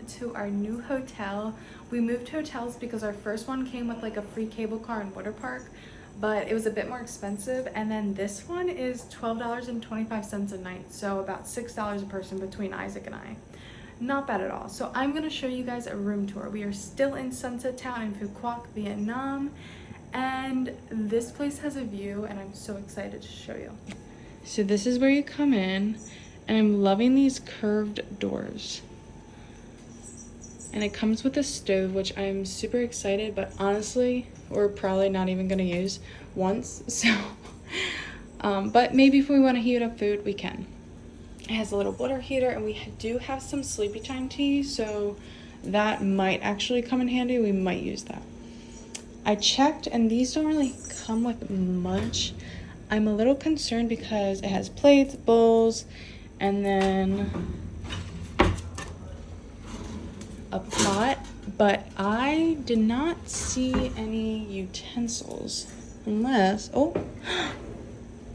to our new hotel. We moved hotels because our first one came with like a free cable car and water park, but it was a bit more expensive. And then this one is $12.25 a night, so about $6 a person between Isaac and I. Not bad at all. So I'm going to show you guys a room tour. We are still in Sunset Town in Phu Quoc, Vietnam, and this place has a view and I'm so excited to show you. So this is where you come in, and I'm loving these curved doors. And it comes with a stove, which I'm super excited, but honestly, we're probably not even gonna use once, so, but maybe if we wanna heat up food, we can. It has a little water heater, and we do have some sleepy time tea, so that might actually come in handy. We might use that. I checked, and these don't really come with much. I'm a little concerned because it has plates, bowls, and then a pot, but I did not see any utensils unless, oh,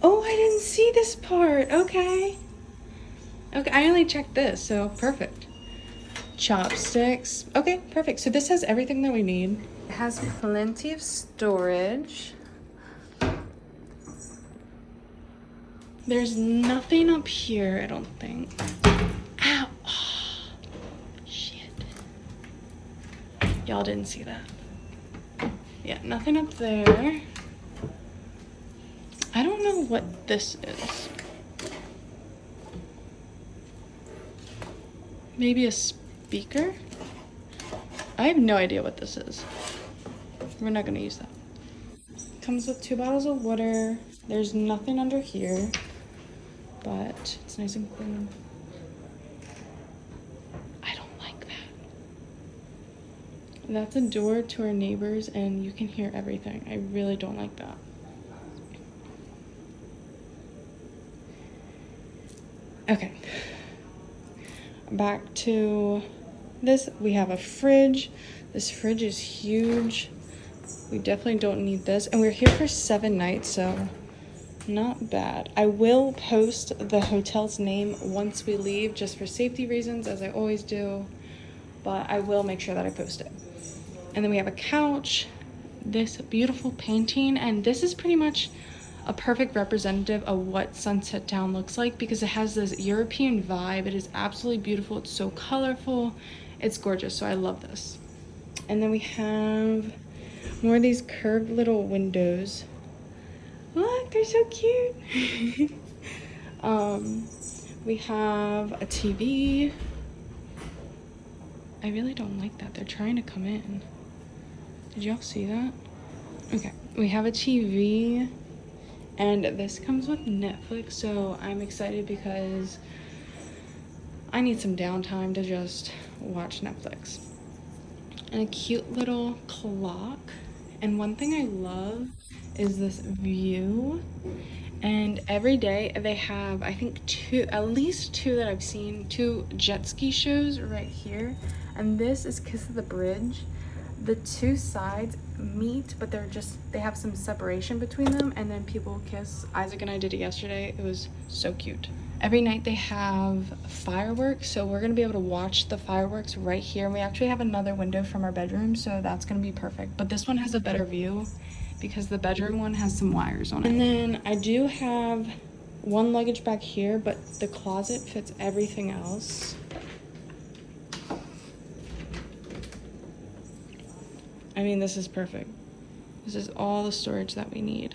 I didn't see this part. Okay, I only checked this, so perfect. Chopsticks. Okay, perfect. So this has everything that we need. It has plenty of storage. There's nothing up here, I don't think. Ow! Oh, shit. Y'all didn't see that. Yeah, nothing up there. I don't know what this is. Maybe a speaker? I have no idea what this is. We're not gonna use that. Comes with 2 bottles of water. There's nothing under here, but it's nice and clean. I don't like that. That's a door to our neighbors, and you can hear everything. I really don't like that. Okay. Back to this. We have a fridge. This fridge is huge. We definitely don't need this. And we're here for 7 nights, so not bad. I will post the hotel's name once we leave, just for safety reasons, as I always do. But I will make sure that I post it. And then we have a couch, this beautiful painting, and this is pretty much a perfect representative of what Sunset Town looks like because it has this European vibe. It is absolutely beautiful. It's so colorful. It's gorgeous, so I love this. And then we have more of these curved little windows. Look, they're so cute. We have a TV. I really don't like that. They're trying to come in. Did y'all see that? Okay, we have a TV, and this comes with Netflix, so I'm excited because I need some downtime to just watch Netflix. And a cute little clock. And one thing I love is this view. And every day they have, I think at least two that I've seen, 2 jet ski shows right here. And this is Kiss of the Bridge. The 2 sides meet, but they have some separation between them, and then people kiss. Isaac and I did it yesterday. It was so cute. Every night they have fireworks, so we're gonna be able to watch the fireworks right here. And we actually have another window from our bedroom, so that's gonna be perfect. But this one has a better view because the bedroom one has some wires on it. And then I do have 1 luggage back here, but the closet fits everything else. I mean, this is perfect. This is all the storage that we need.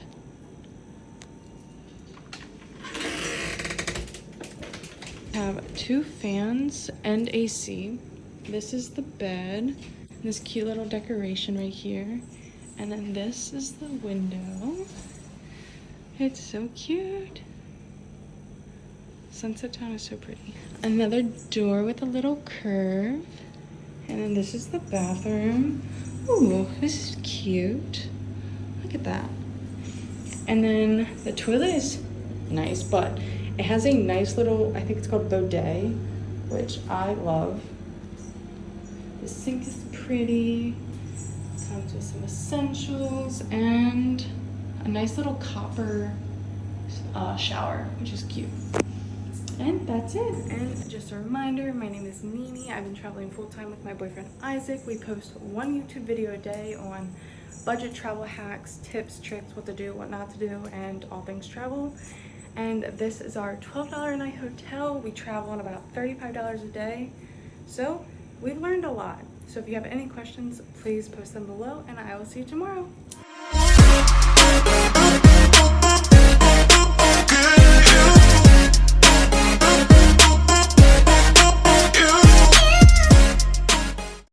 We have 2 fans and AC. This is the bed. This cute little decoration right here. And then this is the window. It's so cute. Sunset Town is so pretty. Another door with a little curve. And then this is the bathroom. Ooh, this is cute. Look at that. And then the toilet is nice, but it has a nice little, I think it's called bidet, which I love. The sink is pretty. Comes with some essentials and a nice little copper shower, which is cute. And that's it. And just a reminder, my name is Nini. I've been traveling full-time with my boyfriend Isaac. We post one YouTube video a day on budget travel hacks, tips, tricks, what to do, what not to do, and all things travel. And this is our $12 a night hotel. We travel on about $35 a day. So we've learned a lot. So if you have any questions, please post them below and I will see you tomorrow.